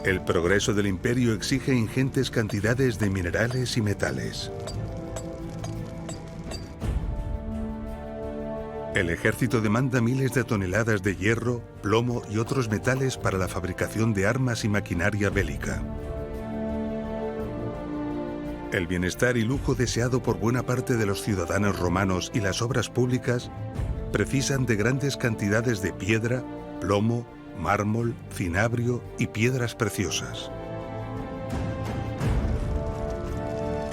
El progreso del imperio exige ingentes cantidades de minerales y metales. El ejército demanda miles de toneladas de hierro, plomo y otros metales para la fabricación de armas y maquinaria bélica. El bienestar y lujo deseado por buena parte de los ciudadanos romanos y las obras públicas precisan de grandes cantidades de piedra, plomo, mármol, cinabrio y piedras preciosas.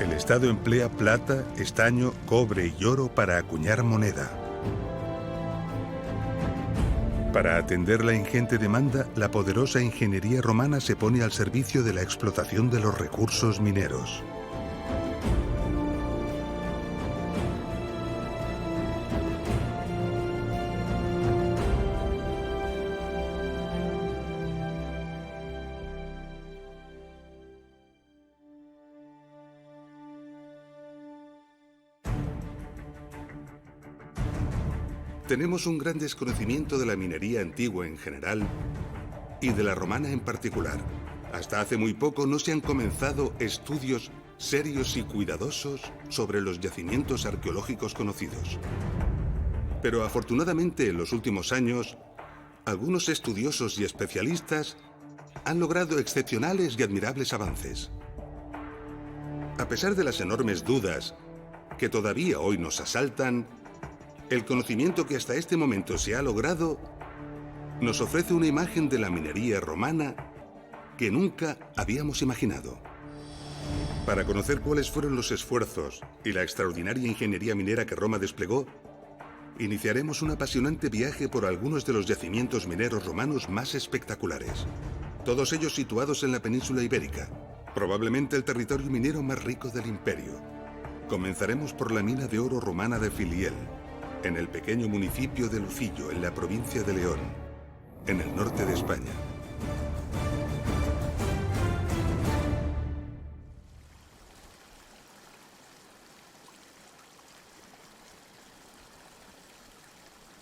El Estado emplea plata, estaño, cobre y oro para acuñar moneda. Para atender la ingente demanda, la poderosa ingeniería romana se pone al servicio de la explotación de los recursos mineros. Tenemos un gran desconocimiento de la minería antigua en general y de la romana en particular. Hasta hace muy poco no se han comenzado estudios serios y cuidadosos sobre los yacimientos arqueológicos conocidos. Pero afortunadamente en los últimos años, algunos estudiosos y especialistas han logrado excepcionales y admirables avances. A pesar de las enormes dudas que todavía hoy nos asaltan, el conocimiento que hasta este momento se ha logrado nos ofrece una imagen de la minería romana que nunca habíamos imaginado. Para conocer cuáles fueron los esfuerzos y la extraordinaria ingeniería minera que Roma desplegó, iniciaremos un apasionante viaje por algunos de los yacimientos mineros romanos más espectaculares, todos ellos situados en la península ibérica, probablemente el territorio minero más rico del imperio. Comenzaremos por la mina de oro romana de Filiel, en el pequeño municipio de Lucillo, en la provincia de León, en el norte de España.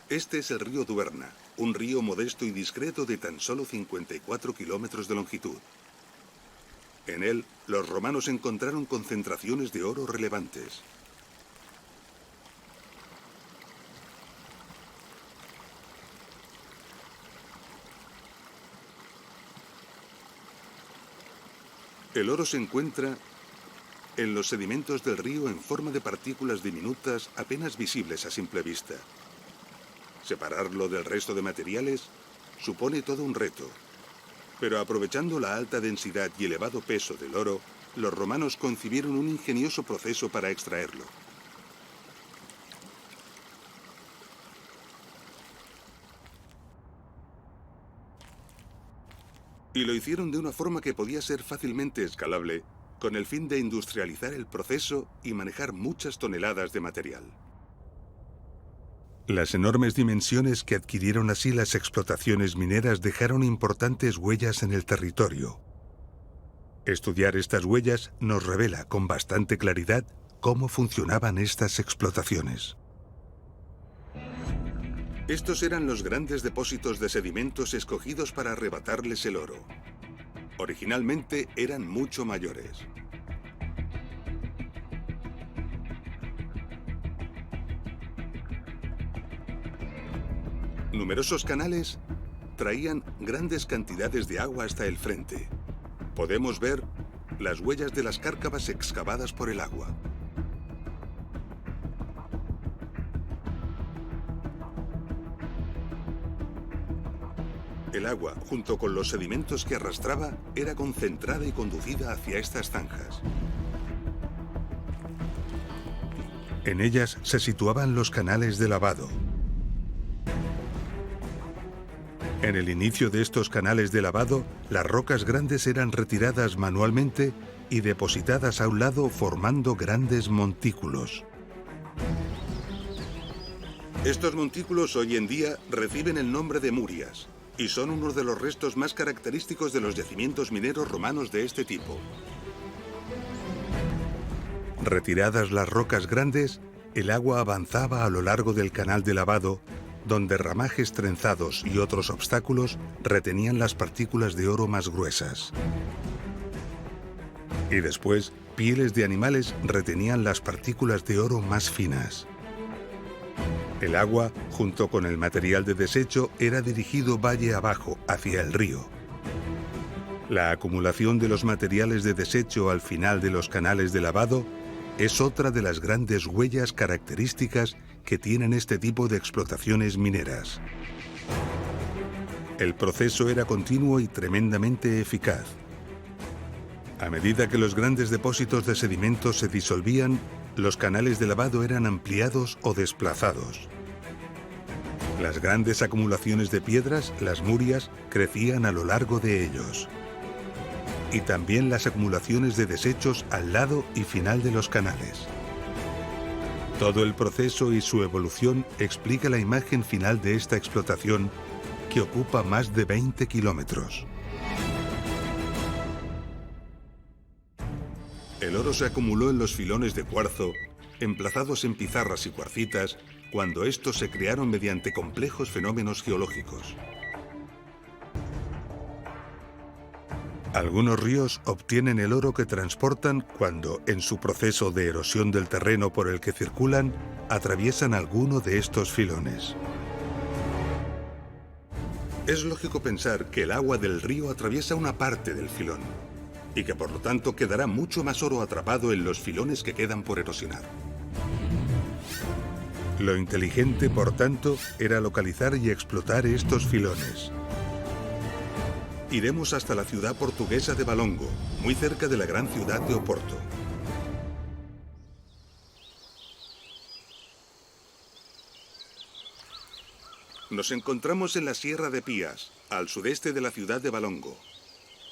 Este es el río Duerna, un río modesto y discreto de tan solo 54 kilómetros de longitud. En él, los romanos encontraron concentraciones de oro relevantes. El oro se encuentra en los sedimentos del río en forma de partículas diminutas apenas visibles a simple vista. Separarlo del resto de materiales supone todo un reto, pero aprovechando la alta densidad y elevado peso del oro, los romanos concibieron un ingenioso proceso para extraerlo. Y lo hicieron de una forma que podía ser fácilmente escalable, con el fin de industrializar el proceso y manejar muchas toneladas de material. Las enormes dimensiones que adquirieron así las explotaciones mineras dejaron importantes huellas en el territorio. Estudiar estas huellas nos revela con bastante claridad cómo funcionaban estas explotaciones. Estos eran los grandes depósitos de sedimentos escogidos para arrebatarles el oro. Originalmente eran mucho mayores. Numerosos canales traían grandes cantidades de agua hasta el frente. Podemos ver las huellas de las cárcavas excavadas por el agua. El agua, junto con los sedimentos que arrastraba, era concentrada y conducida hacia estas zanjas. En ellas se situaban los canales de lavado. En el inicio de estos canales de lavado, las rocas grandes eran retiradas manualmente y depositadas a un lado formando grandes montículos. Estos montículos hoy en día reciben el nombre de murias y son uno de los restos más característicos de los yacimientos mineros romanos de este tipo. Retiradas las rocas grandes, el agua avanzaba a lo largo del canal de lavado donde ramajes trenzados y otros obstáculos retenían las partículas de oro más gruesas. Y después, pieles de animales retenían las partículas de oro más finas. El agua, junto con el material de desecho, era dirigido valle abajo, hacia el río. La acumulación de los materiales de desecho al final de los canales de lavado es otra de las grandes huellas características que tienen este tipo de explotaciones mineras. El proceso era continuo y tremendamente eficaz. A medida que los grandes depósitos de sedimentos se disolvían, los canales de lavado eran ampliados o desplazados. Las grandes acumulaciones de piedras, las murias, crecían a lo largo de ellos. Y también las acumulaciones de desechos al lado y final de los canales. Todo el proceso y su evolución explica la imagen final de esta explotación, que ocupa más de 20 kilómetros. El oro se acumuló en los filones de cuarzo, emplazados en pizarras y cuarcitas, cuando estos se crearon mediante complejos fenómenos geológicos. Algunos ríos obtienen el oro que transportan cuando, en su proceso de erosión del terreno por el que circulan, atraviesan alguno de estos filones. Es lógico pensar que el agua del río atraviesa una parte del filón, y que por lo tanto quedará mucho más oro atrapado en los filones que quedan por erosionar. Lo inteligente, por tanto, era localizar y explotar estos filones. Iremos hasta la ciudad portuguesa de Valongo, muy cerca de la gran ciudad de Oporto. Nos encontramos en la Sierra de Pías, al sudeste de la ciudad de Valongo.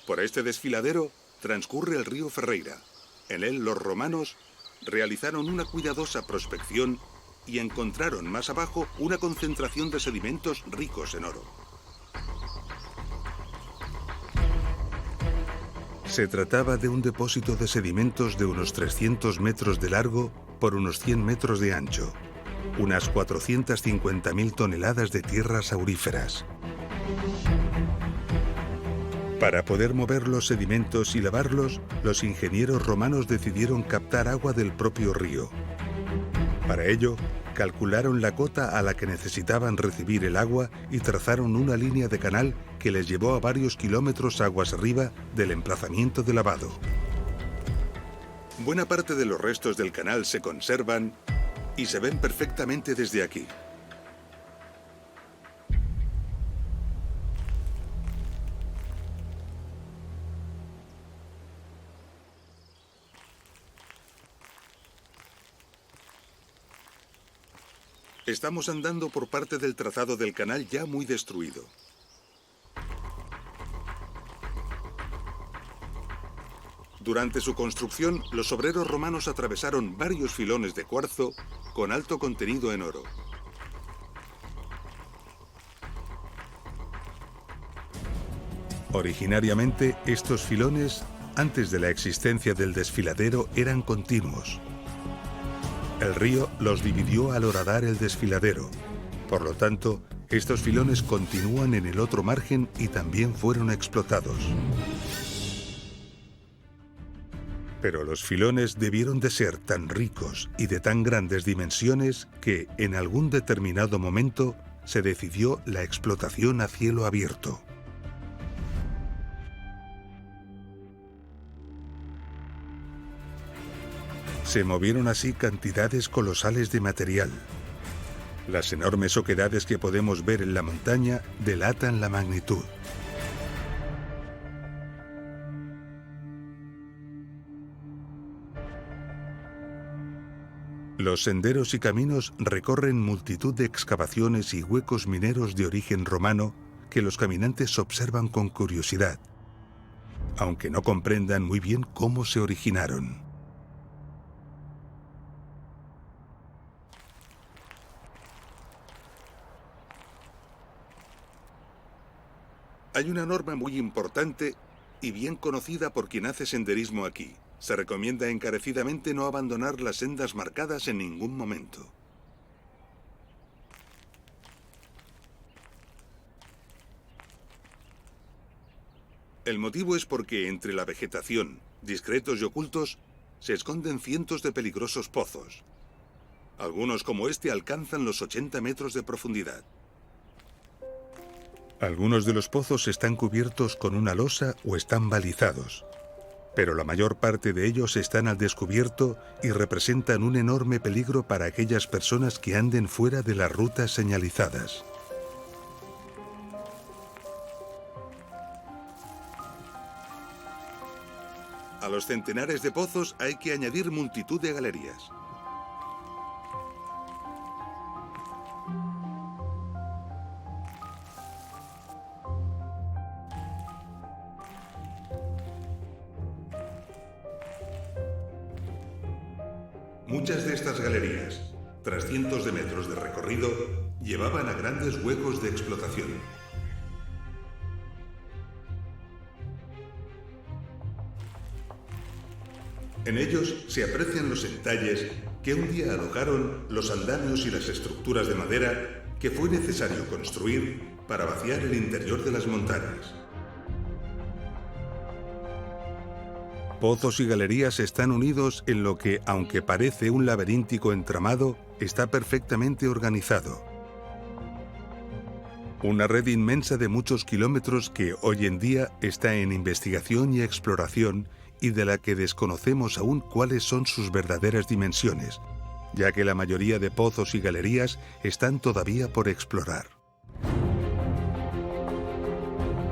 Por este desfiladero transcurre el río Ferreira. En él los romanos realizaron una cuidadosa prospección y encontraron más abajo una concentración de sedimentos ricos en oro. Se trataba de un depósito de sedimentos de unos 300 metros de largo por unos 100 metros de ancho, unas 450.000 toneladas de tierras auríferas. Para poder mover los sedimentos y lavarlos, los ingenieros romanos decidieron captar agua del propio río. Para ello, calcularon la cota a la que necesitaban recibir el agua y trazaron una línea de canal que les llevó a varios kilómetros aguas arriba del emplazamiento de lavado. Buena parte de los restos del canal se conservan y se ven perfectamente desde aquí. Estamos andando por parte del trazado del canal ya muy destruido. Durante su construcción, los obreros romanos atravesaron varios filones de cuarzo con alto contenido en oro. Originariamente, estos filones, antes de la existencia del desfiladero, eran continuos. El río los dividió al horadar el desfiladero. Por lo tanto, estos filones continúan en el otro margen y también fueron explotados. Pero los filones debieron de ser tan ricos y de tan grandes dimensiones que, en algún determinado momento, se decidió la explotación a cielo abierto. Se movieron así cantidades colosales de material. Las enormes oquedades que podemos ver en la montaña delatan la magnitud. Los senderos y caminos recorren multitud de excavaciones y huecos mineros de origen romano que los caminantes observan con curiosidad, aunque no comprendan muy bien cómo se originaron. Hay una norma muy importante y bien conocida por quien hace senderismo aquí. Se recomienda encarecidamente no abandonar las sendas marcadas en ningún momento. El motivo es porque entre la vegetación, discretos y ocultos, se esconden cientos de peligrosos pozos. Algunos como este alcanzan los 80 metros de profundidad. Algunos de los pozos están cubiertos con una losa o están balizados, pero la mayor parte de ellos están al descubierto y representan un enorme peligro para aquellas personas que anden fuera de las rutas señalizadas. A los centenares de pozos hay que añadir multitud de galerías. Muchas de estas galerías, tras cientos de metros de recorrido, llevaban a grandes huecos de explotación. En ellos se aprecian los entalles que un día alojaron los andamios y las estructuras de madera que fue necesario construir para vaciar el interior de las montañas. Pozos y galerías están unidos en lo que, aunque parece un laberíntico entramado, está perfectamente organizado. Una red inmensa de muchos kilómetros que hoy en día está en investigación y exploración y de la que desconocemos aún cuáles son sus verdaderas dimensiones, ya que la mayoría de pozos y galerías están todavía por explorar.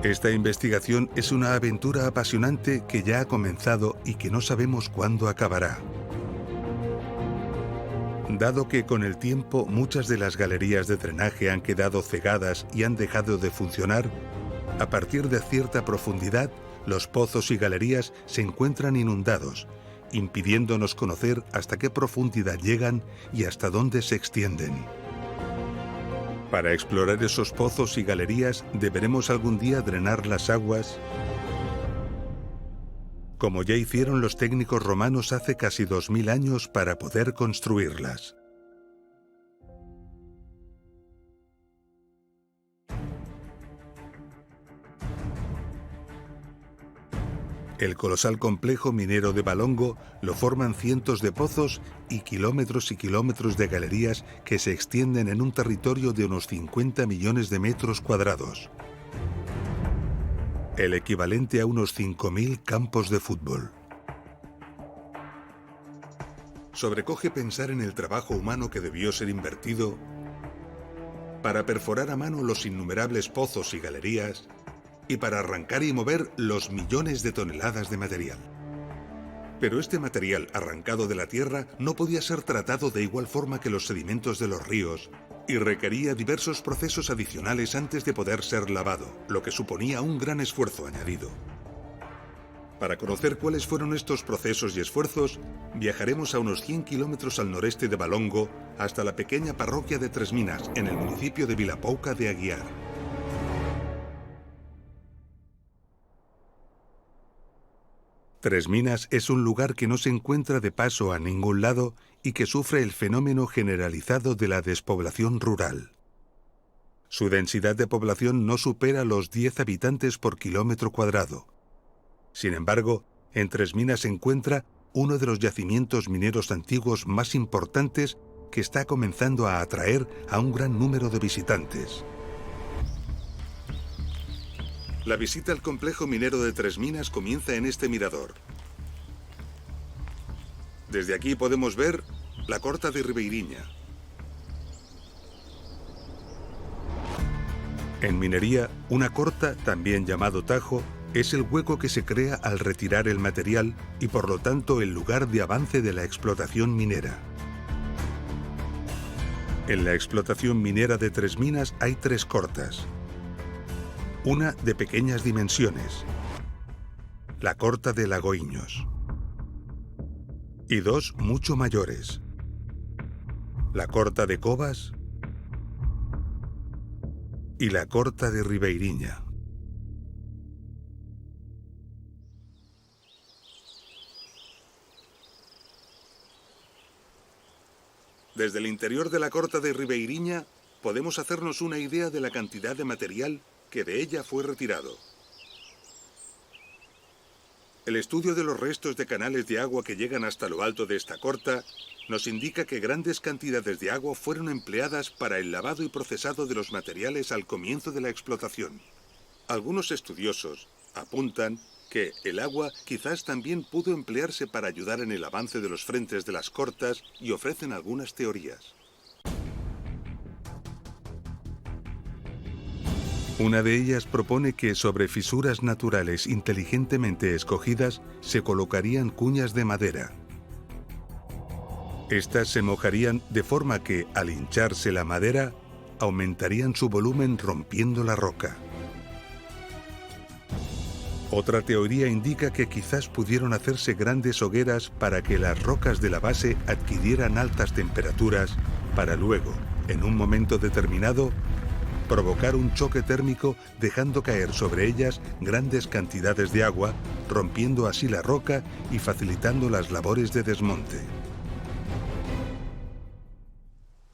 Esta investigación es una aventura apasionante que ya ha comenzado y que no sabemos cuándo acabará. Dado que con el tiempo muchas de las galerías de drenaje han quedado cegadas y han dejado de funcionar, a partir de cierta profundidad, los pozos y galerías se encuentran inundados, impidiéndonos conocer hasta qué profundidad llegan y hasta dónde se extienden. Para explorar esos pozos y galerías, deberemos algún día drenar las aguas, como ya hicieron los técnicos romanos hace casi 2000 años para poder construirlas. El colosal complejo minero de Valongo lo forman cientos de pozos y kilómetros de galerías que se extienden en un territorio de unos 50 millones de metros cuadrados, el equivalente a unos 5.000 campos de fútbol. Sobrecoge pensar en el trabajo humano que debió ser invertido para perforar a mano los innumerables pozos y galerías y para arrancar y mover los millones de toneladas de material. Pero este material arrancado de la tierra no podía ser tratado de igual forma que los sedimentos de los ríos y requería diversos procesos adicionales antes de poder ser lavado, lo que suponía un gran esfuerzo añadido. Para conocer cuáles fueron estos procesos y esfuerzos, viajaremos a unos 100 kilómetros al noreste de Valongo hasta la pequeña parroquia de Tres Minas, en el municipio de Vilapouca de Aguiar. Tres Minas es un lugar que no se encuentra de paso a ningún lado y que sufre el fenómeno generalizado de la despoblación rural. Su densidad de población no supera los 10 habitantes por kilómetro cuadrado. Sin embargo, en Tres Minas se encuentra uno de los yacimientos mineros antiguos más importantes que está comenzando a atraer a un gran número de visitantes. La visita al complejo minero de Tres Minas comienza en este mirador. Desde aquí podemos ver la Corta de Ribeiriña. En minería, una corta, también llamado tajo, es el hueco que se crea al retirar el material y por lo tanto el lugar de avance de la explotación minera. En la explotación minera de Tres Minas hay 3 cortas. Una de pequeñas dimensiones, la Corta de Lagoiños, y 2 mucho mayores, la Corta de Covas y la Corta de Ribeiriña. Desde el interior de la Corta de Ribeiriña podemos hacernos una idea de la cantidad de material que de ella fue retirado. El estudio de los restos de canales de agua que llegan hasta lo alto de esta corta nos indica que grandes cantidades de agua fueron empleadas para el lavado y procesado de los materiales al comienzo de la explotación. Algunos estudiosos apuntan que el agua quizás también pudo emplearse para ayudar en el avance de los frentes de las cortas y ofrecen algunas teorías. Una de ellas propone que sobre fisuras naturales inteligentemente escogidas se colocarían cuñas de madera. Estas se mojarían de forma que, al hincharse la madera, aumentarían su volumen rompiendo la roca. Otra teoría indica que quizás pudieron hacerse grandes hogueras para que las rocas de la base adquirieran altas temperaturas para luego, en un momento determinado, provocar un choque térmico dejando caer sobre ellas grandes cantidades de agua, rompiendo así la roca y facilitando las labores de desmonte.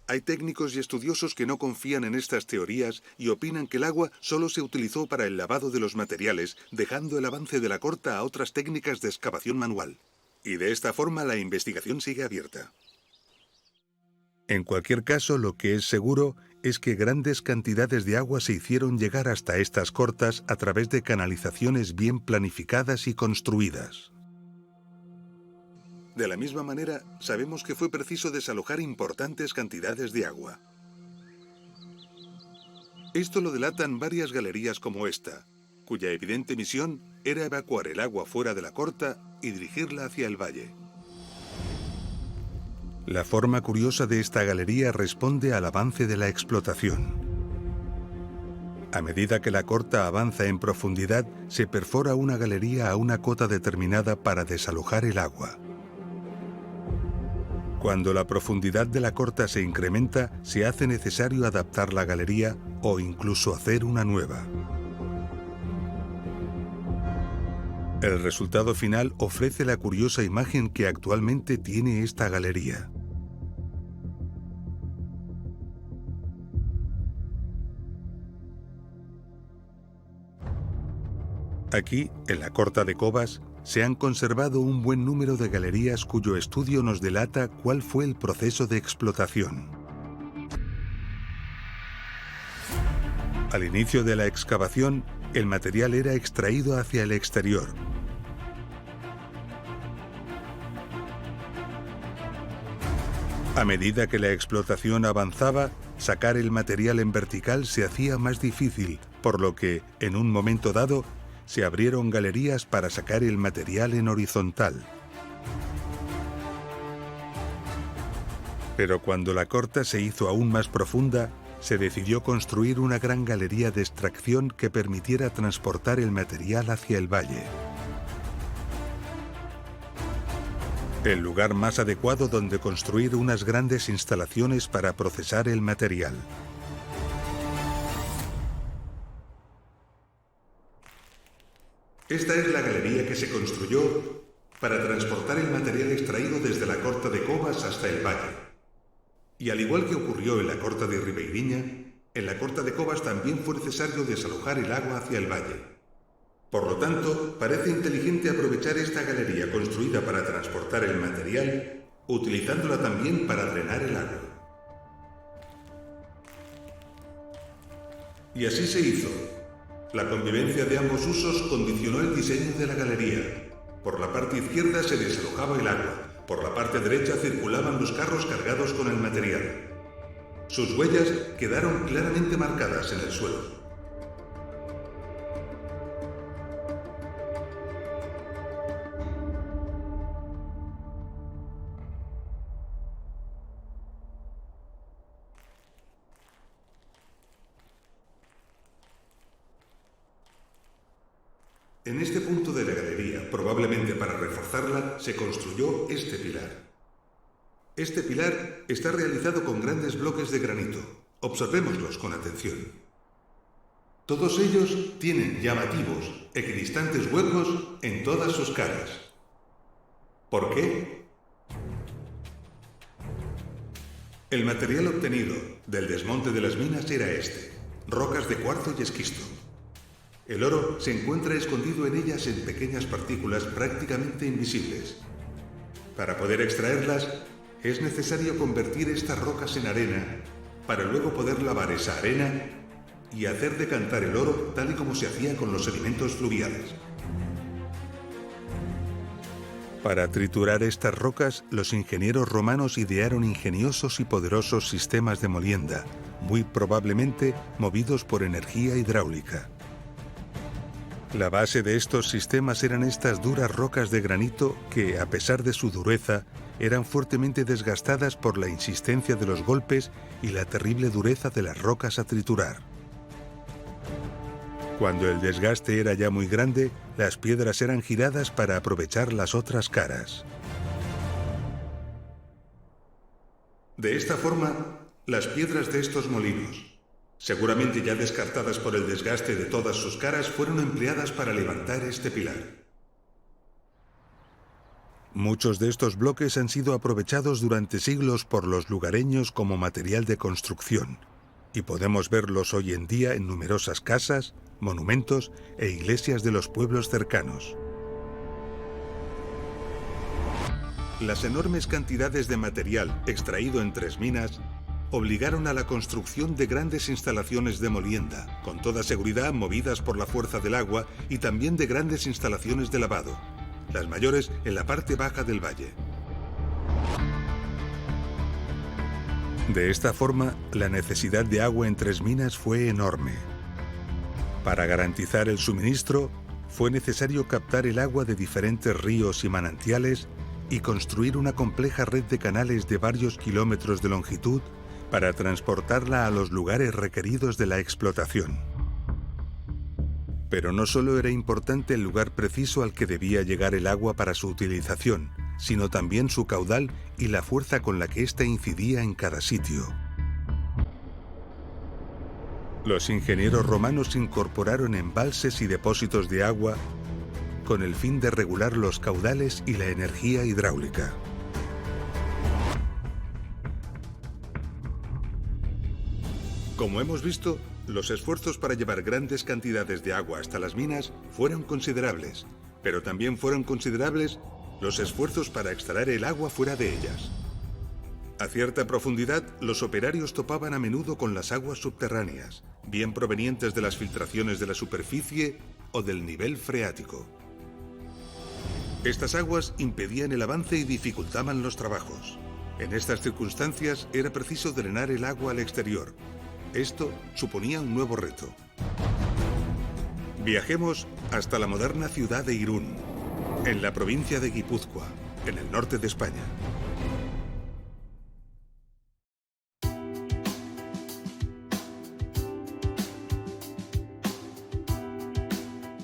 Hay técnicos y estudiosos que no confían en estas teorías y opinan que el agua solo se utilizó para el lavado de los materiales, dejando el avance de la corta a otras técnicas de excavación manual. Y de esta forma la investigación sigue abierta. En cualquier caso, lo que es seguro es que grandes cantidades de agua se hicieron llegar hasta estas cortas a través de canalizaciones bien planificadas y construidas. De la misma manera, sabemos que fue preciso desalojar importantes cantidades de agua. Esto lo delatan varias galerías como esta, cuya evidente misión era evacuar el agua fuera de la corta y dirigirla hacia el valle. La forma curiosa de esta galería responde al avance de la explotación. A medida que la corta avanza en profundidad, se perfora una galería a una cota determinada para desalojar el agua. Cuando la profundidad de la corta se incrementa, se hace necesario adaptar la galería o incluso hacer una nueva. El resultado final ofrece la curiosa imagen que actualmente tiene esta galería. Aquí, en la Corta de Cobas, se han conservado un buen número de galerías cuyo estudio nos delata cuál fue el proceso de explotación. Al inicio de la excavación, el material era extraído hacia el exterior. A medida que la explotación avanzaba, sacar el material en vertical se hacía más difícil, por lo que, en un momento dado, se abrieron galerías para sacar el material en horizontal. Pero cuando la corta se hizo aún más profunda, se decidió construir una gran galería de extracción que permitiera transportar el material hacia el valle. El lugar más adecuado donde construir unas grandes instalaciones para procesar el material. Esta es la galería que se construyó para transportar el material extraído desde la Corta de Cobas hasta el valle. Y al igual que ocurrió en la Corta de Ribeiriña, en la Corta de Cobas también fue necesario desalojar el agua hacia el valle. Por lo tanto, parece inteligente aprovechar esta galería construida para transportar el material, utilizándola también para drenar el agua. Y así se hizo. La convivencia de ambos usos condicionó el diseño de la galería. Por la parte izquierda se desalojaba el agua, por la parte derecha circulaban los carros cargados con el material. Sus huellas quedaron claramente marcadas en el suelo. En este punto de la galería, probablemente para reforzarla, se construyó este pilar. Este pilar está realizado con grandes bloques de granito. Observémoslos con atención. Todos ellos tienen llamativos, equidistantes huecos en todas sus caras. ¿Por qué? El material obtenido del desmonte de las minas era este: rocas de cuarzo y esquisto. El oro se encuentra escondido en ellas en pequeñas partículas prácticamente invisibles. Para poder extraerlas, es necesario convertir estas rocas en arena, para luego poder lavar esa arena y hacer decantar el oro tal y como se hacía con los sedimentos fluviales. Para triturar estas rocas, los ingenieros romanos idearon ingeniosos y poderosos sistemas de molienda, muy probablemente movidos por energía hidráulica. La base de estos sistemas eran estas duras rocas de granito que, a pesar de su dureza, eran fuertemente desgastadas por la insistencia de los golpes y la terrible dureza de las rocas a triturar. Cuando el desgaste era ya muy grande, las piedras eran giradas para aprovechar las otras caras. De esta forma, las piedras de estos molinos, seguramente ya descartadas por el desgaste de todas sus caras, fueron empleadas para levantar este pilar. Muchos de estos bloques han sido aprovechados durante siglos por los lugareños como material de construcción, y podemos verlos hoy en día en numerosas casas, monumentos e iglesias de los pueblos cercanos. Las enormes cantidades de material extraído en Tres Minas obligaron a la construcción de grandes instalaciones de molienda, con toda seguridad movidas por la fuerza del agua, y también de grandes instalaciones de lavado, las mayores en la parte baja del valle. De esta forma, la necesidad de agua en Tres Minas fue enorme. Para garantizar el suministro, fue necesario captar el agua de diferentes ríos y manantiales y construir una compleja red de canales de varios kilómetros de longitud para transportarla a los lugares requeridos de la explotación. Pero no solo era importante el lugar preciso al que debía llegar el agua para su utilización, sino también su caudal y la fuerza con la que ésta incidía en cada sitio. Los ingenieros romanos incorporaron embalses y depósitos de agua con el fin de regular los caudales y la energía hidráulica. Como hemos visto, los esfuerzos para llevar grandes cantidades de agua hasta las minas fueron considerables, pero también fueron considerables los esfuerzos para extraer el agua fuera de ellas. A cierta profundidad, los operarios topaban a menudo con las aguas subterráneas, bien provenientes de las filtraciones de la superficie o del nivel freático. Estas aguas impedían el avance y dificultaban los trabajos. En estas circunstancias era preciso drenar el agua al exterior. Esto suponía un nuevo reto. Viajemos hasta la moderna ciudad de Irún, en la provincia de Guipúzcoa, en el norte de España.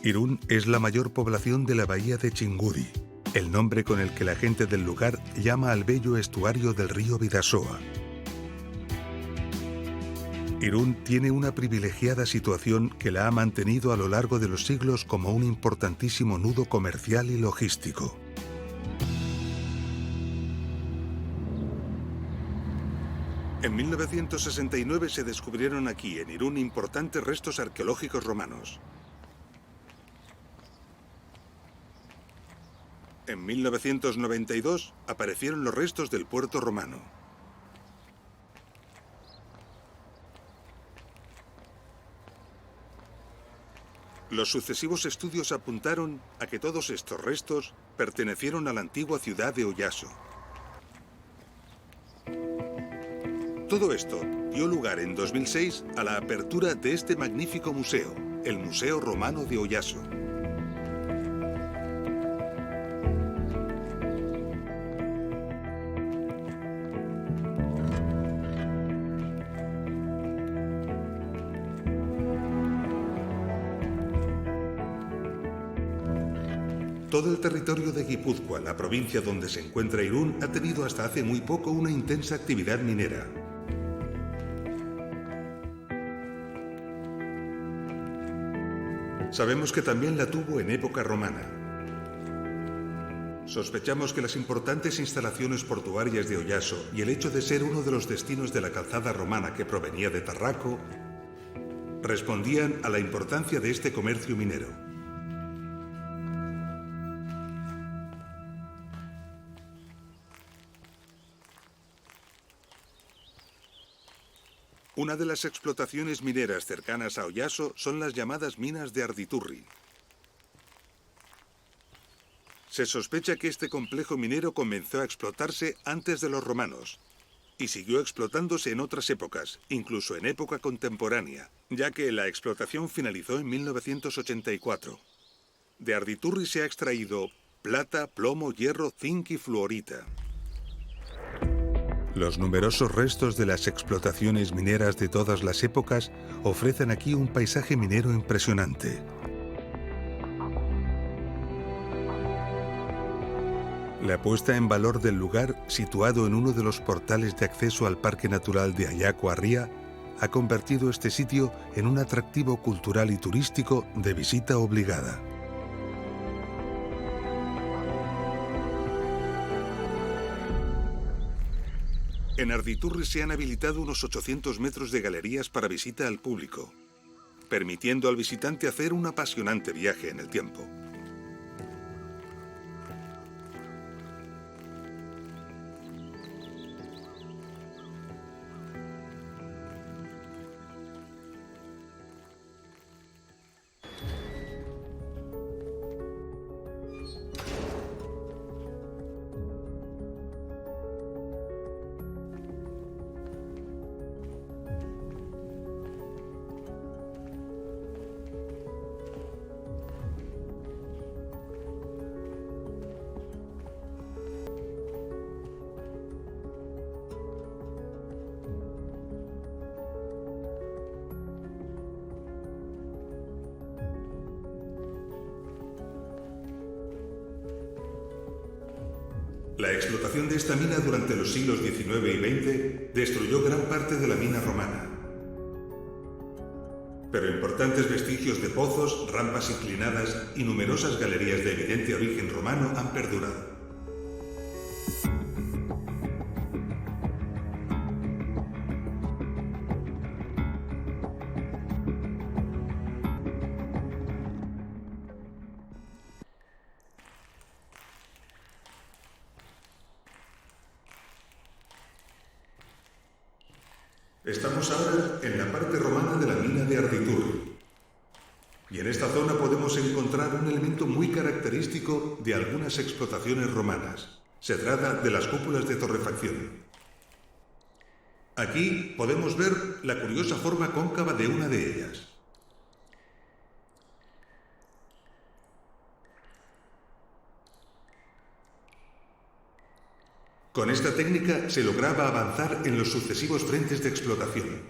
Irún es la mayor población de la bahía de Chingudi, el nombre con el que la gente del lugar llama al bello estuario del río Bidasoa. Irún tiene una privilegiada situación que la ha mantenido a lo largo de los siglos como un importantísimo nudo comercial y logístico. En 1969 se descubrieron aquí, en Irún, importantes restos arqueológicos romanos. En 1992 aparecieron los restos del puerto romano. Los sucesivos estudios apuntaron a que todos estos restos pertenecieron a la antigua ciudad de Oyaso. Todo esto dio lugar en 2006 a la apertura de este magnífico museo, el Museo Romano de Oyaso. Todo el territorio de Guipúzcoa, la provincia donde se encuentra Irún, ha tenido hasta hace muy poco una intensa actividad minera. Sabemos que también la tuvo en época romana. Sospechamos que las importantes instalaciones portuarias de Oyaso y el hecho de ser uno de los destinos de la calzada romana que provenía de Tarraco respondían a la importancia de este comercio minero. Una de las explotaciones mineras cercanas a Oyaso son las llamadas minas de Arditurri. Se sospecha que este complejo minero comenzó a explotarse antes de los romanos y siguió explotándose en otras épocas, incluso en época contemporánea, ya que la explotación finalizó en 1984. De Arditurri se ha extraído plata, plomo, hierro, zinc y fluorita. Los numerosos restos de las explotaciones mineras de todas las épocas ofrecen aquí un paisaje minero impresionante. La puesta en valor del lugar, situado en uno de los portales de acceso al Parque Natural de Ayaco-Arría, ha convertido este sitio en un atractivo cultural y turístico de visita obligada. En Arditurri se han habilitado unos 800 metros de galerías para visita al público, permitiendo al visitante hacer un apasionante viaje en el tiempo. La explotación de esta mina durante los siglos XIX y XX destruyó gran parte de la mina romana. Pero importantes vestigios de pozos, rampas inclinadas y numerosas galerías de evidente origen romano han perdurado. Estamos ahora en la parte romana de la mina de Arditurri. Y en esta zona podemos encontrar un elemento muy característico de algunas explotaciones romanas. Se trata de las cúpulas de torrefacción. Aquí podemos ver la curiosa forma cóncava de una de ellas. Con esta técnica se lograba avanzar en los sucesivos frentes de explotación.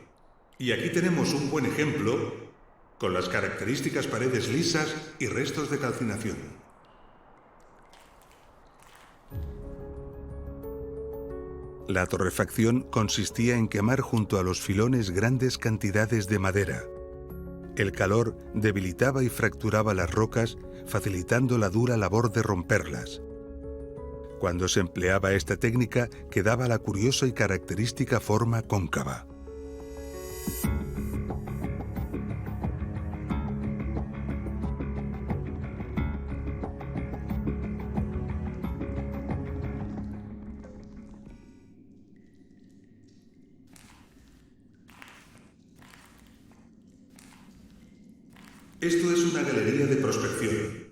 Y aquí tenemos un buen ejemplo con las características paredes lisas y restos de calcinación. La torrefacción consistía en quemar junto a los filones grandes cantidades de madera. El calor debilitaba y fracturaba las rocas, facilitando la dura labor de romperlas. Cuando se empleaba esta técnica, quedaba la curiosa y característica forma cóncava. Esto es una galería de prospección.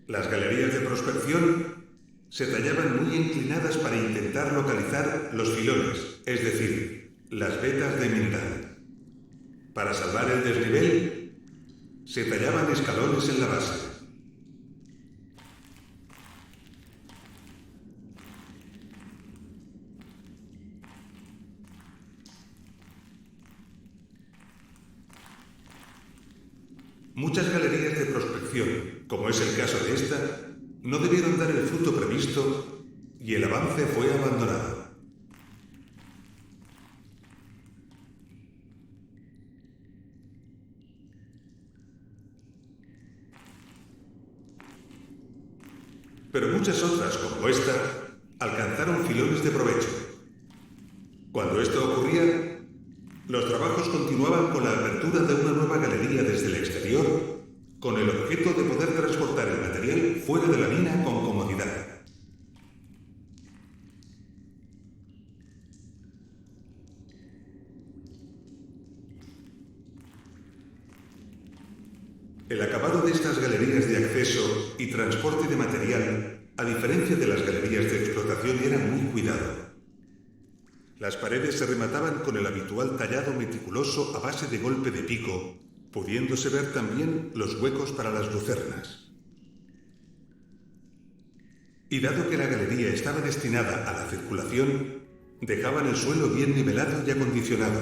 Las galerías de prospección se tallaban muy inclinadas para intentar localizar los filones, es decir, las vetas de mineral. Para salvar el desnivel, se tallaban escalones en la base. Muchas galerías de prospección, como es el caso de esta, no debieron dar el fruto previsto y el avance fue abandonado. Pero muchas otras, como esta, alcanzaron filones de provecho. Cuando esto ocurría, los trabajos continuaban con la apertura apertura de una nueva galería desde el exterior, con el objeto de poder transportar el material fuera de la mina con comodidad. El acabado de estas galerías de acceso y transporte de material, a diferencia de las galerías de explotación, era muy cuidado. Las paredes se remataban con el habitual tallado meticuloso a base de golpe de pico, pudiéndose ver también los huecos para las lucernas. Y dado que la galería estaba destinada a la circulación, dejaban el suelo bien nivelado y acondicionado.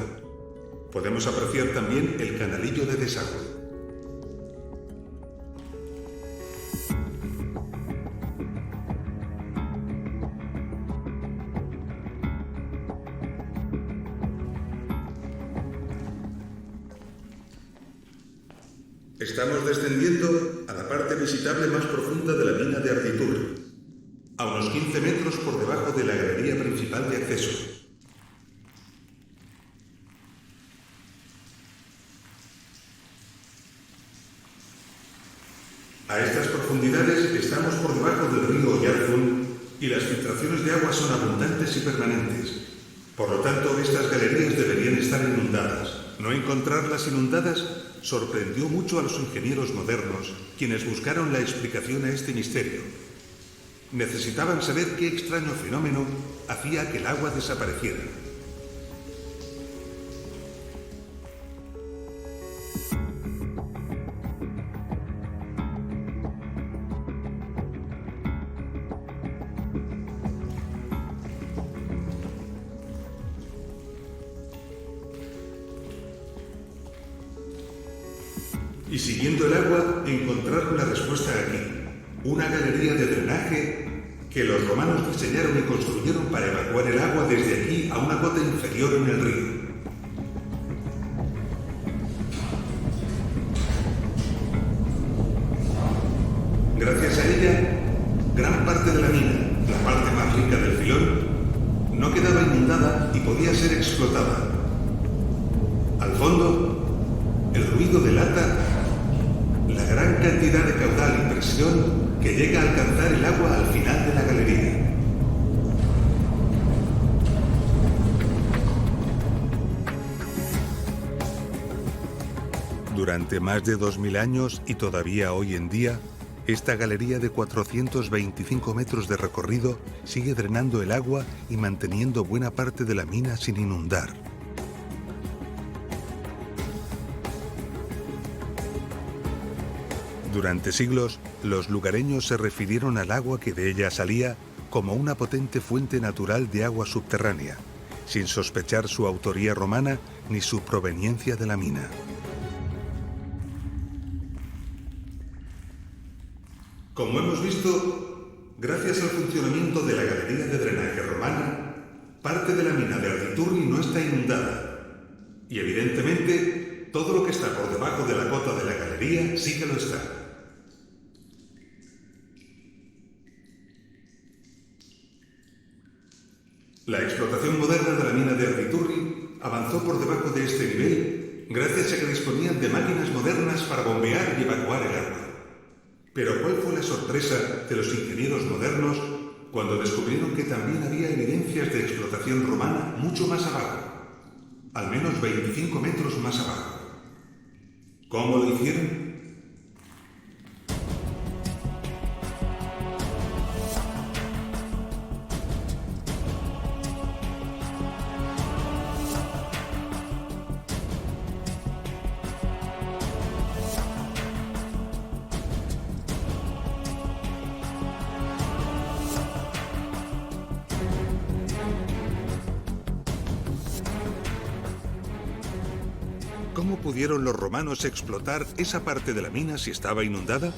Podemos apreciar también el canalillo de desagüe. Estamos descendiendo a la parte visitable más profunda de la mina de Arditurri, a unos 15 metros por debajo de la galería principal de acceso. A estas profundidades estamos por debajo del río Oyarzun y las filtraciones de agua son abundantes y permanentes. Por lo tanto, estas galerías deberían estar inundadas. No encontrarlas inundadas sorprendió mucho a los ingenieros modernos, quienes buscaron la explicación a este misterio. Necesitaban saber qué extraño fenómeno hacía que el agua desapareciera. Y siguiendo el agua, encontraron la respuesta aquí. Una galería de drenaje que los romanos diseñaron y construyeron para evacuar el agua desde aquí a una cota inferior en el río. Gracias a ella, gran parte de la mina, la parte más rica del filón, no quedaba inundada y podía ser explotada. Al fondo, el ruido delata la gran cantidad de caudal y presión que llega a alcanzar el agua al final de la galería. Durante más de 2000 años y todavía hoy en día, esta galería de 425 metros de recorrido sigue drenando el agua y manteniendo buena parte de la mina sin inundar. Durante siglos, los lugareños se refirieron al agua que de ella salía como una potente fuente natural de agua subterránea, sin sospechar su autoría romana ni su proveniencia de la mina. Como hemos visto, gracias al funcionamiento de la galería de drenaje romana, parte de la mina de Arditurri no está inundada. Y evidentemente, todo lo que está por debajo de la cota de la galería sí que lo está. La explotación moderna de la mina de Arditurri avanzó por debajo de este nivel gracias a que disponían de máquinas modernas para bombear y evacuar el agua. Pero ¿cuál fue la sorpresa de los ingenieros modernos cuando descubrieron que también había evidencias de explotación romana mucho más abajo? Al menos 25 metros más abajo. ¿Cómo lo hicieron? ¿Cómo pudieron los romanos explotar esa parte de la mina si estaba inundada?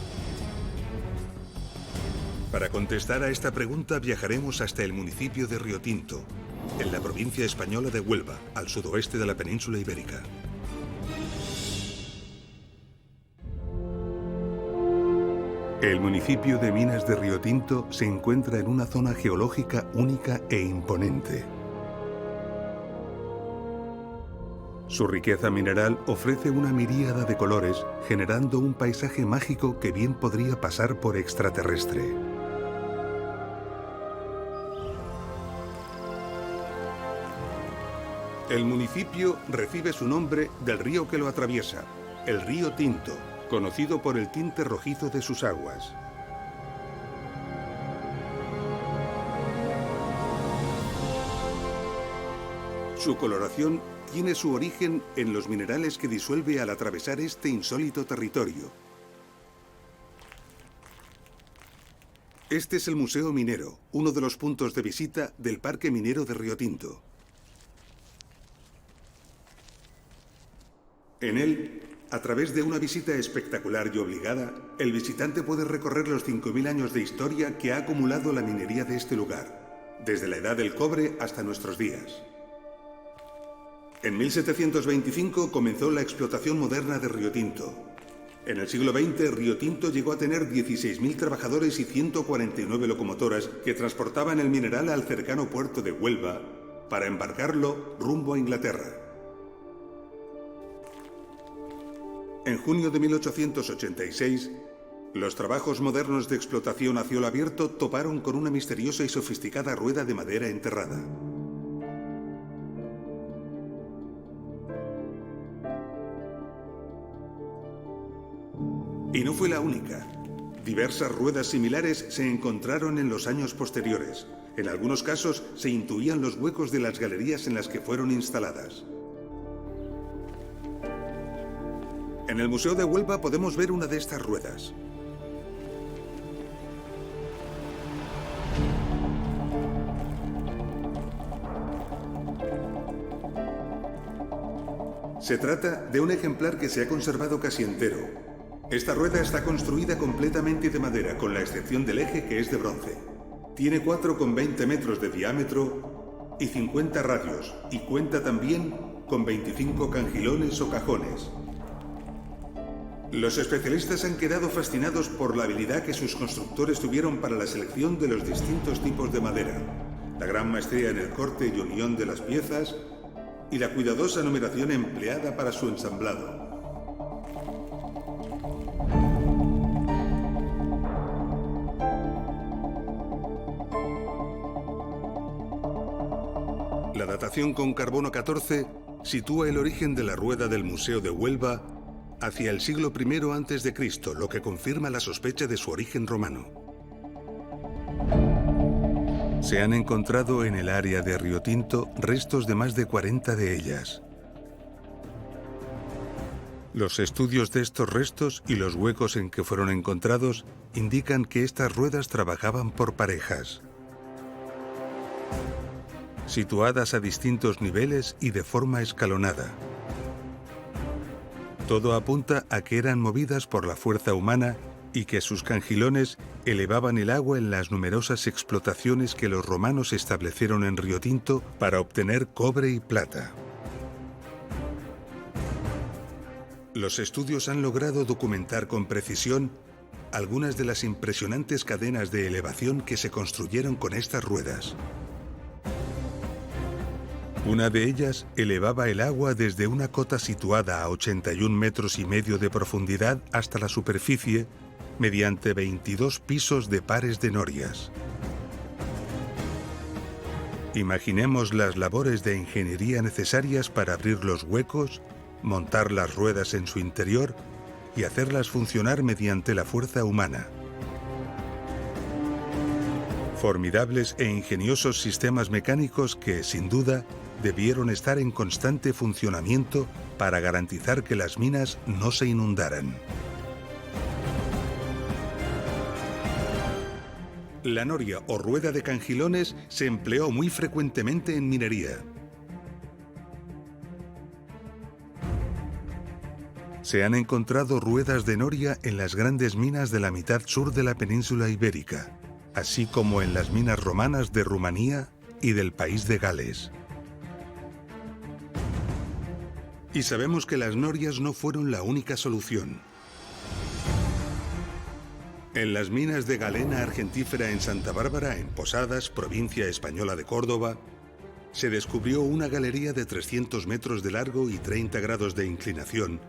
Para contestar a esta pregunta viajaremos hasta el municipio de Riotinto, en la provincia española de Huelva, al sudoeste de la península ibérica. El municipio de Minas de Riotinto se encuentra en una zona geológica única e imponente. Su riqueza mineral ofrece una miríada de colores, generando un paisaje mágico que bien podría pasar por extraterrestre. El municipio recibe su nombre del río que lo atraviesa, el río Tinto, conocido por el tinte rojizo de sus aguas. Su coloración tiene su origen en los minerales que disuelve al atravesar este insólito territorio. Este es el Museo Minero, uno de los puntos de visita del Parque Minero de Río Tinto. En él, a través de una visita espectacular y obligada, el visitante puede recorrer los 5.000 años de historia que ha acumulado la minería de este lugar, desde la edad del cobre hasta nuestros días. En 1725 comenzó la explotación moderna de Río Tinto. En el siglo XX, Río Tinto llegó a tener 16.000 trabajadores y 149 locomotoras que transportaban el mineral al cercano puerto de Huelva para embarcarlo rumbo a Inglaterra. En junio de 1886, los trabajos modernos de explotación a cielo abierto toparon con una misteriosa y sofisticada rueda de madera enterrada. Y no fue la única. Diversas ruedas similares se encontraron en los años posteriores. En algunos casos se intuían los huecos de las galerías en las que fueron instaladas. En el Museo de Huelva podemos ver una de estas ruedas. Se trata de un ejemplar que se ha conservado casi entero. Esta rueda está construida completamente de madera, con la excepción del eje, que es de bronce. Tiene 4,20 metros de diámetro y 50 radios, y cuenta también con 25 cangilones o cajones. Los especialistas han quedado fascinados por la habilidad que sus constructores tuvieron para la selección de los distintos tipos de madera, la gran maestría en el corte y unión de las piezas y la cuidadosa numeración empleada para su ensamblado. La datación con carbono 14 sitúa el origen de la rueda del Museo de Huelva hacia el siglo I a.C., lo que confirma la sospecha de su origen romano. Se han encontrado en el área de Río Tinto restos de más de 40 de ellas. Los estudios de estos restos y los huecos en que fueron encontrados indican que estas ruedas trabajaban por parejas, situadas a distintos niveles y de forma escalonada. Todo apunta a que eran movidas por la fuerza humana y que sus cangilones elevaban el agua en las numerosas explotaciones que los romanos establecieron en Río Tinto para obtener cobre y plata. Los estudios han logrado documentar con precisión algunas de las impresionantes cadenas de elevación que se construyeron con estas ruedas. Una de ellas elevaba el agua desde una cota situada a 81 metros y medio de profundidad hasta la superficie mediante 22 pisos de pares de norias. Imaginemos las labores de ingeniería necesarias para abrir los huecos, montar las ruedas en su interior y hacerlas funcionar mediante la fuerza humana. Formidables e ingeniosos sistemas mecánicos que, sin duda, debieron estar en constante funcionamiento para garantizar que las minas no se inundaran. La noria o rueda de cangilones se empleó muy frecuentemente en minería. Se han encontrado ruedas de noria en las grandes minas de la mitad sur de la península ibérica, así como en las minas romanas de Rumanía y del país de Gales. Y sabemos que las norias no fueron la única solución. En las minas de galena argentífera en Santa Bárbara, en Posadas, provincia española de Córdoba, se descubrió una galería de 300 metros de largo y 30 grados de inclinación,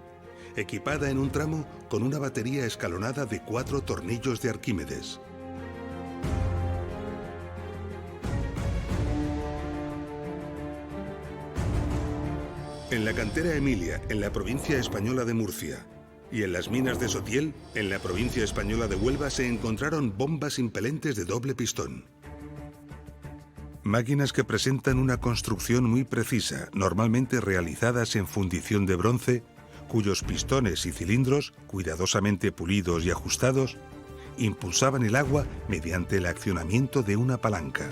equipada en un tramo con una batería escalonada de 4 tornillos de Arquímedes. En la cantera Emilia, en la provincia española de Murcia, y en las minas de Sotiel, en la provincia española de Huelva, se encontraron bombas impelentes de doble pistón. Máquinas que presentan una construcción muy precisa, normalmente realizadas en fundición de bronce, cuyos pistones y cilindros, cuidadosamente pulidos y ajustados, impulsaban el agua mediante el accionamiento de una palanca.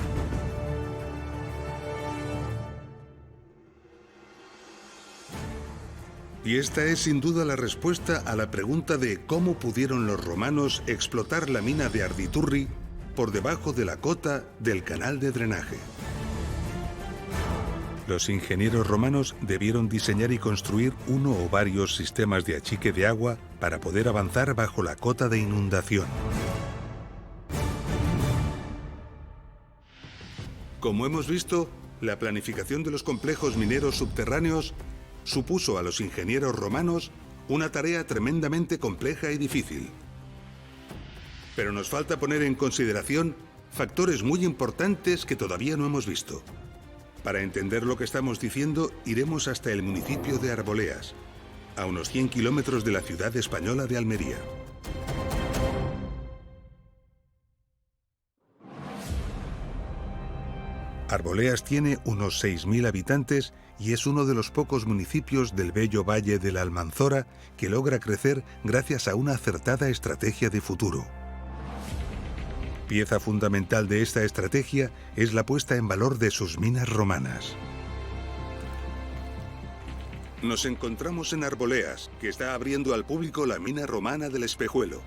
Y esta es sin duda la respuesta a la pregunta de cómo pudieron los romanos explotar la mina de Arditurri por debajo de la cota del canal de drenaje. Los ingenieros romanos debieron diseñar y construir uno o varios sistemas de achique de agua para poder avanzar bajo la cota de inundación. Como hemos visto, la planificación de los complejos mineros subterráneos supuso a los ingenieros romanos una tarea tremendamente compleja y difícil. Pero nos falta poner en consideración factores muy importantes que todavía no hemos visto. Para entender lo que estamos diciendo, iremos hasta el municipio de Arboleas, a unos 100 kilómetros de la ciudad española de Almería. Arboleas tiene unos 6.000 habitantes y es uno de los pocos municipios del bello valle de la Almanzora que logra crecer gracias a una acertada estrategia de futuro. Pieza fundamental de esta estrategia es la puesta en valor de sus minas romanas. Nos encontramos en Arboleas, que está abriendo al público la mina romana del Espejuelo.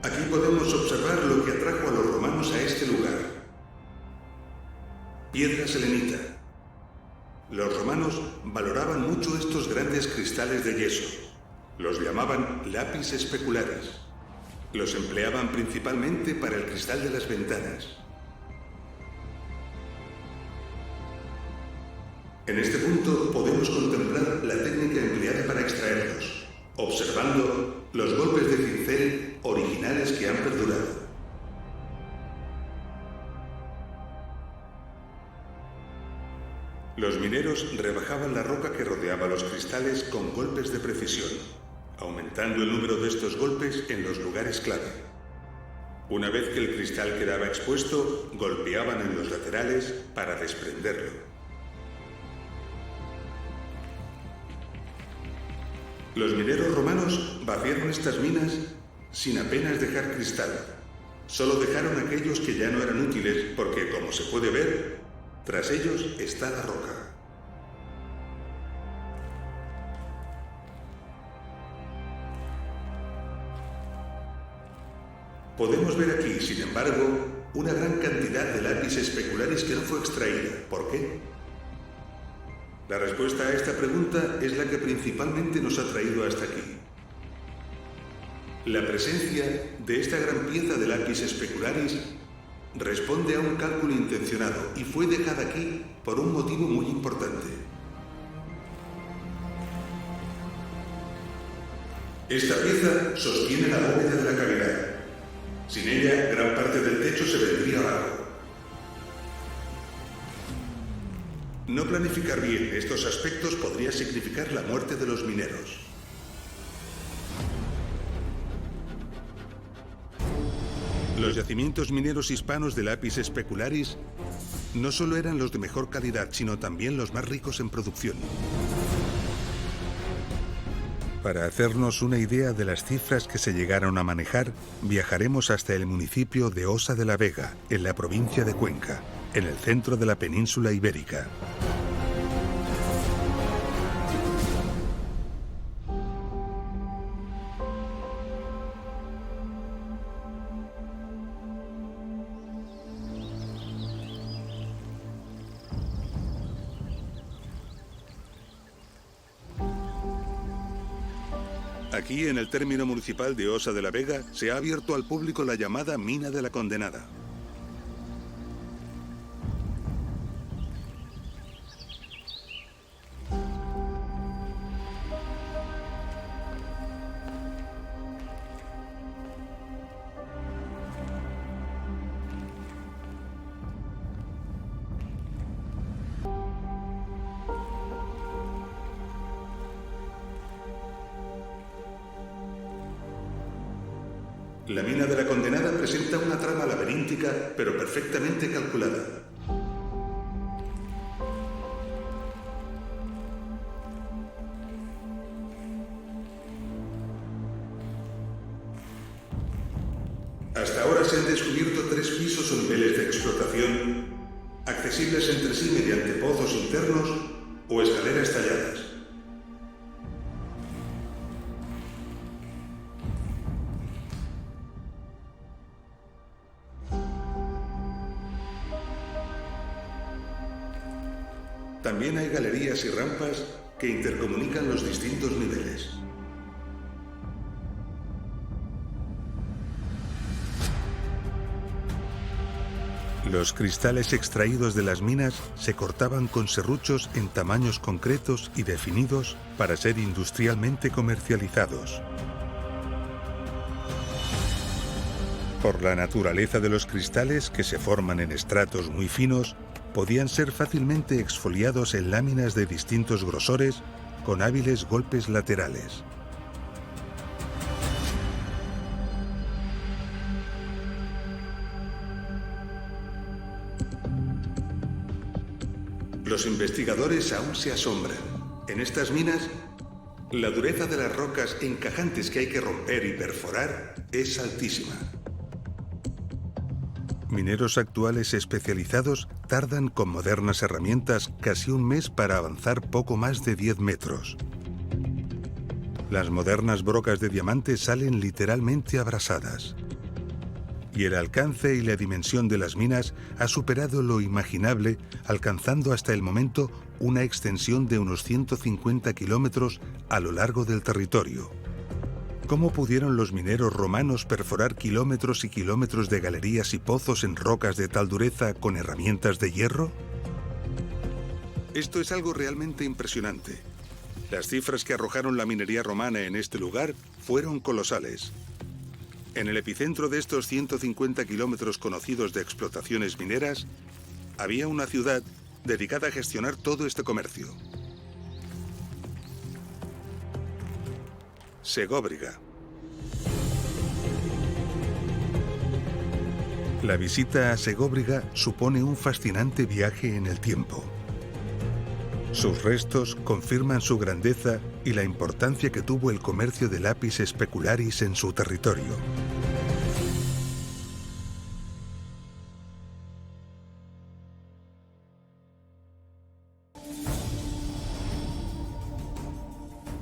Aquí podemos observar lo que atrajo a los romanos a este lugar. Piedra selenita. Los romanos valoraban mucho estos grandes cristales de yeso. Los llamaban lapis specularis. Los empleaban principalmente para el cristal de las ventanas. En este punto podemos contemplar la técnica empleada para extraerlos, observando los golpes de cincel originales que han perdurado. Los mineros rebajaban la roca que rodeaba los cristales con golpes de precisión, aumentando el número de estos golpes en los lugares clave. Una vez que el cristal quedaba expuesto, golpeaban en los laterales para desprenderlo. Los mineros romanos vaciaron estas minas sin apenas dejar cristal. Solo dejaron aquellos que ya no eran útiles porque, como se puede ver, tras ellos está la roca. Podemos ver aquí, sin embargo, una gran cantidad de lapis specularis que no fue extraída. ¿Por qué? La respuesta a esta pregunta es la que principalmente nos ha traído hasta aquí. La presencia de esta gran pieza de lapis specularis responde a un cálculo intencionado y fue dejada aquí por un motivo muy importante. Esta pieza sostiene la bóveda de la cavidad. Sin ella, gran parte del techo se vendría abajo. No planificar bien estos aspectos podría significar la muerte de los mineros. Los yacimientos mineros hispanos de lapis specularis no solo eran los de mejor calidad, sino también los más ricos en producción. Para hacernos una idea de las cifras que se llegaron a manejar, viajaremos hasta el municipio de Osa de la Vega, en la provincia de Cuenca, en el centro de la península ibérica. Aquí, en el término municipal de Osa de la Vega, se ha abierto al público la llamada Mina de la Condenada. La Mina de la Condenada presenta una trama laberíntica, pero perfectamente calculada. Hasta ahora se han descubierto 3 pisos o niveles de explotación, accesibles entre sí mediante pozos internos o escaleras talladas. También hay galerías y rampas que intercomunican los distintos niveles. Los cristales extraídos de las minas se cortaban con serruchos en tamaños concretos y definidos para ser industrialmente comercializados. Por la naturaleza de los cristales, que se forman en estratos muy finos, podían ser fácilmente exfoliados en láminas de distintos grosores con hábiles golpes laterales. Los investigadores aún se asombran. En estas minas, la dureza de las rocas encajantes que hay que romper y perforar es altísima. Mineros actuales especializados tardan con modernas herramientas casi un mes para avanzar poco más de 10 metros. Las modernas brocas de diamante salen literalmente abrasadas. Y el alcance y la dimensión de las minas ha superado lo imaginable, alcanzando hasta el momento una extensión de unos 150 kilómetros a lo largo del territorio. ¿Cómo pudieron los mineros romanos perforar kilómetros y kilómetros de galerías y pozos en rocas de tal dureza con herramientas de hierro? Esto es algo realmente impresionante. Las cifras que arrojaron la minería romana en este lugar fueron colosales. En el epicentro de estos 150 kilómetros conocidos de explotaciones mineras, había una ciudad dedicada a gestionar todo este comercio. Segóbriga. La visita a Segóbriga supone un fascinante viaje en el tiempo. Sus restos confirman su grandeza y la importancia que tuvo el comercio de lapis specularis en su territorio.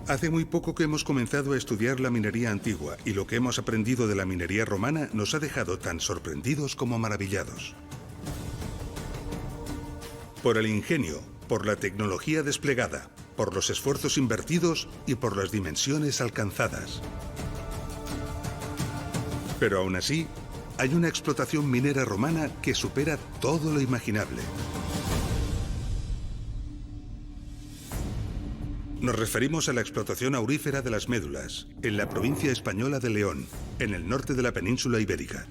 Hace muy poco que hemos comenzado a estudiar la minería antigua y lo que hemos aprendido de la minería romana nos ha dejado tan sorprendidos como maravillados. Por el ingenio, por la tecnología desplegada, por los esfuerzos invertidos y por las dimensiones alcanzadas. Pero aún así, hay una explotación minera romana que supera todo lo imaginable. Nos referimos a la explotación aurífera de las Médulas, en la provincia española de León, en el norte de la península ibérica.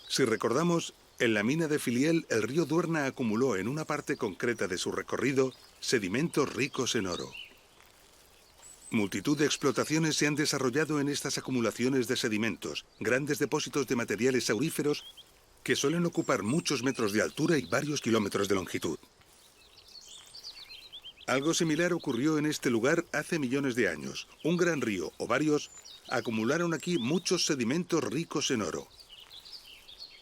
Si recordamos, en la mina de Filiel el río Duerna acumuló en una parte concreta de su recorrido sedimentos ricos en oro. Multitud de explotaciones se han desarrollado en estas acumulaciones de sedimentos, grandes depósitos de materiales auríferos que suelen ocupar muchos metros de altura y varios kilómetros de longitud. Algo similar ocurrió en este lugar hace millones de años. Un gran río, o varios, acumularon aquí muchos sedimentos ricos en oro.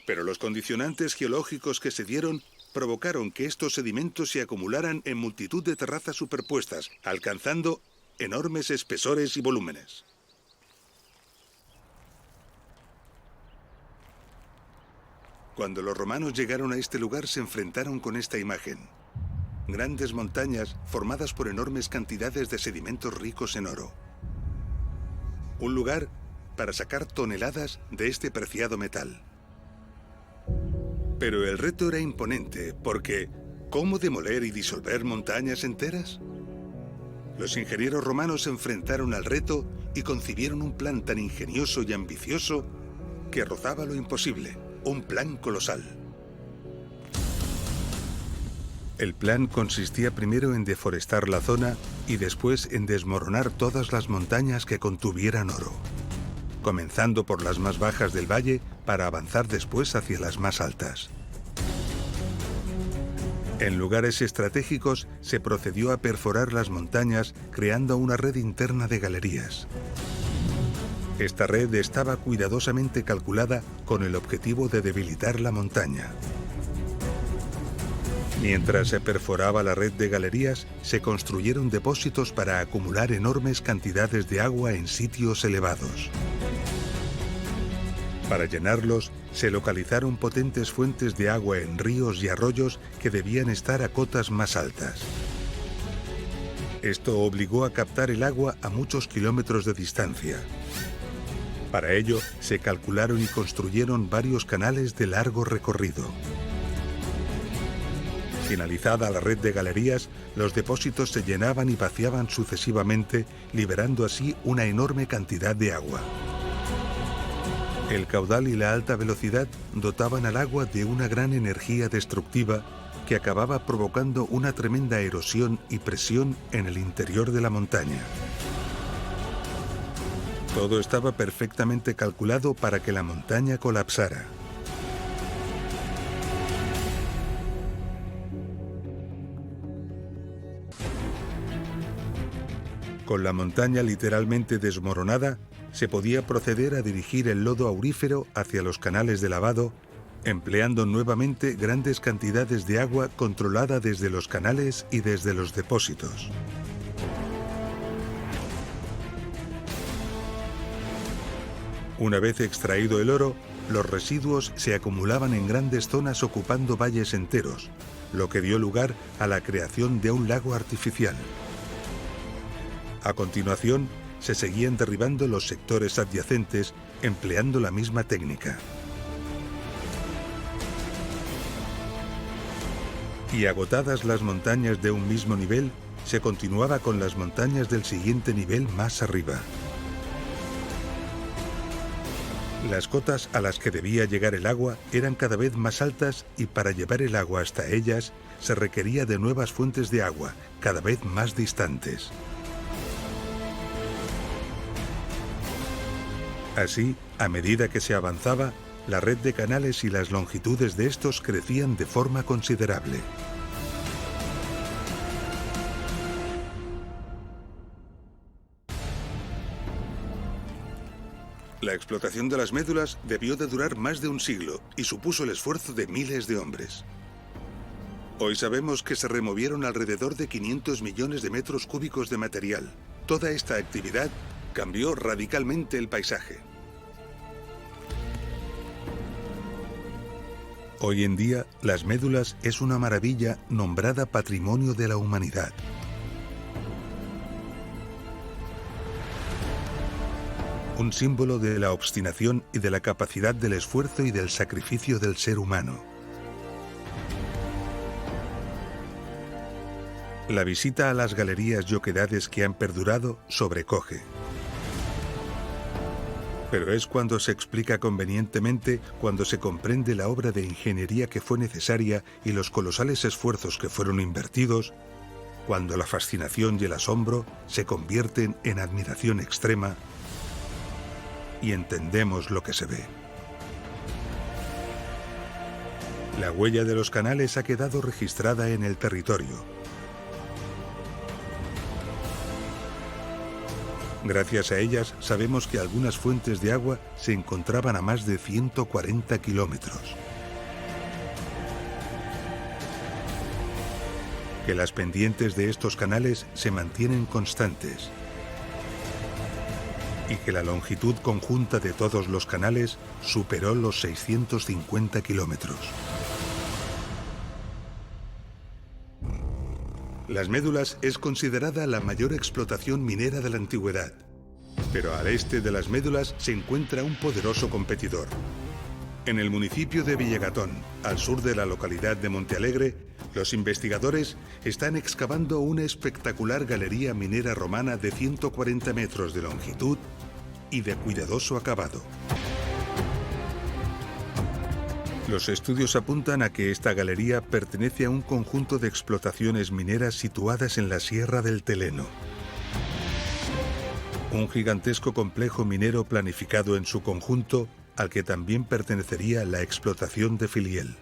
Pero los condicionantes geológicos que se dieron provocaron que estos sedimentos se acumularan en multitud de terrazas superpuestas, alcanzando enormes espesores y volúmenes. Cuando los romanos llegaron a este lugar se enfrentaron con esta imagen. Grandes montañas formadas por enormes cantidades de sedimentos ricos en oro. Un lugar para sacar toneladas de este preciado metal. Pero el reto era imponente porque ¿cómo demoler y disolver montañas enteras? Los ingenieros romanos se enfrentaron al reto y concibieron un plan tan ingenioso y ambicioso que rozaba lo imposible, un plan colosal. El plan consistía primero en deforestar la zona y después en desmoronar todas las montañas que contuvieran oro, comenzando por las más bajas del valle para avanzar después hacia las más altas. En lugares estratégicos se procedió a perforar las montañas creando una red interna de galerías. Esta red estaba cuidadosamente calculada con el objetivo de debilitar la montaña. Mientras se perforaba la red de galerías, se construyeron depósitos para acumular enormes cantidades de agua en sitios elevados. Para llenarlos, se localizaron potentes fuentes de agua en ríos y arroyos que debían estar a cotas más altas. Esto obligó a captar el agua a muchos kilómetros de distancia. Para ello, se calcularon y construyeron varios canales de largo recorrido. Finalizada la red de galerías, los depósitos se llenaban y vaciaban sucesivamente, liberando así una enorme cantidad de agua. El caudal y la alta velocidad dotaban al agua de una gran energía destructiva que acababa provocando una tremenda erosión y presión en el interior de la montaña. Todo estaba perfectamente calculado para que la montaña colapsara. Con la montaña literalmente desmoronada, se podía proceder a dirigir el lodo aurífero hacia los canales de lavado, empleando nuevamente grandes cantidades de agua controlada desde los canales y desde los depósitos. Una vez extraído el oro, los residuos se acumulaban en grandes zonas ocupando valles enteros, lo que dio lugar a la creación de un lago artificial. A continuación, se seguían derribando los sectores adyacentes empleando la misma técnica. Y agotadas las montañas de un mismo nivel, se continuaba con las montañas del siguiente nivel más arriba. Las cotas a las que debía llegar el agua eran cada vez más altas y para llevar el agua hasta ellas se requería de nuevas fuentes de agua, cada vez más distantes. Así, a medida que se avanzaba, la red de canales y las longitudes de estos crecían de forma considerable. La explotación de las médulas debió de durar más de un siglo y supuso el esfuerzo de miles de hombres. Hoy sabemos que se removieron alrededor de 500 millones de metros cúbicos de material. Toda esta actividad cambió radicalmente el paisaje. Hoy en día, las médulas es una maravilla nombrada Patrimonio de la Humanidad. Un símbolo de la obstinación y de la capacidad del esfuerzo y del sacrificio del ser humano. La visita a las galerías y oquedades que han perdurado sobrecoge. Pero es cuando se explica convenientemente, cuando se comprende la obra de ingeniería que fue necesaria y los colosales esfuerzos que fueron invertidos, cuando la fascinación y el asombro se convierten en admiración extrema y entendemos lo que se ve. La huella de los canales ha quedado registrada en el territorio. Gracias a ellas sabemos que algunas fuentes de agua se encontraban a más de 140 kilómetros. Que las pendientes de estos canales se mantienen constantes. y que la longitud conjunta de todos los canales superó los 650 kilómetros. Las Médulas es considerada la mayor explotación minera de la antigüedad, pero al este de las Médulas se encuentra un poderoso competidor. En el municipio de Villagatón, al sur de la localidad de Montealegre, los investigadores están excavando una espectacular galería minera romana de 140 metros de longitud y de cuidadoso acabado. Los estudios apuntan a que esta galería pertenece a un conjunto de explotaciones mineras situadas en la Sierra del Teleno. Un gigantesco complejo minero planificado en su conjunto, al que también pertenecería la explotación de Filiel.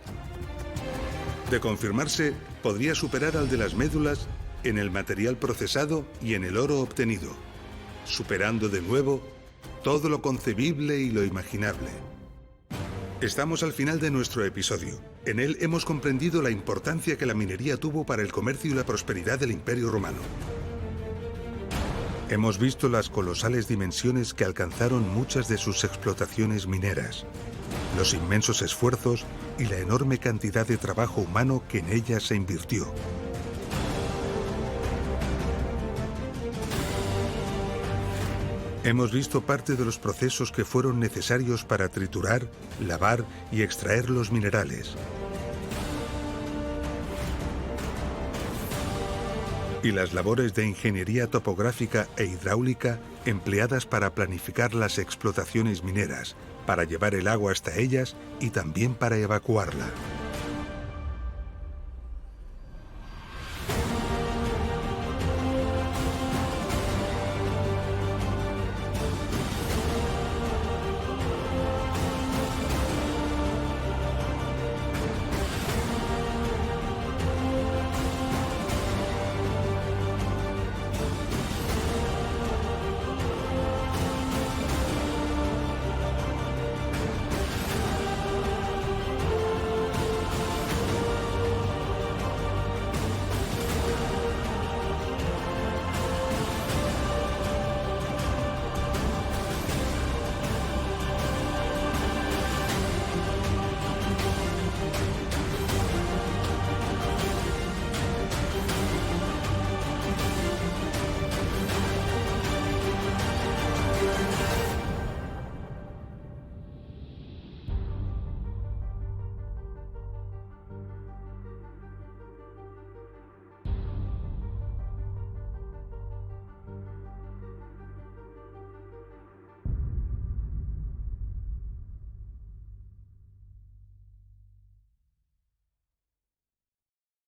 De confirmarse, podría superar al de las Médulas en el material procesado y en el oro obtenido, superando de nuevo todo lo concebible y lo imaginable. Estamos al final de nuestro episodio. En él hemos comprendido la importancia que la minería tuvo para el comercio y la prosperidad del Imperio Romano. Hemos visto las colosales dimensiones que alcanzaron muchas de sus explotaciones mineras, los inmensos esfuerzos y la enorme cantidad de trabajo humano que en ellas se invirtió. Hemos visto parte de los procesos que fueron necesarios para triturar, lavar y extraer los minerales. Y las labores de ingeniería topográfica e hidráulica empleadas para planificar las explotaciones mineras, para llevar el agua hasta ellas y también para evacuarla.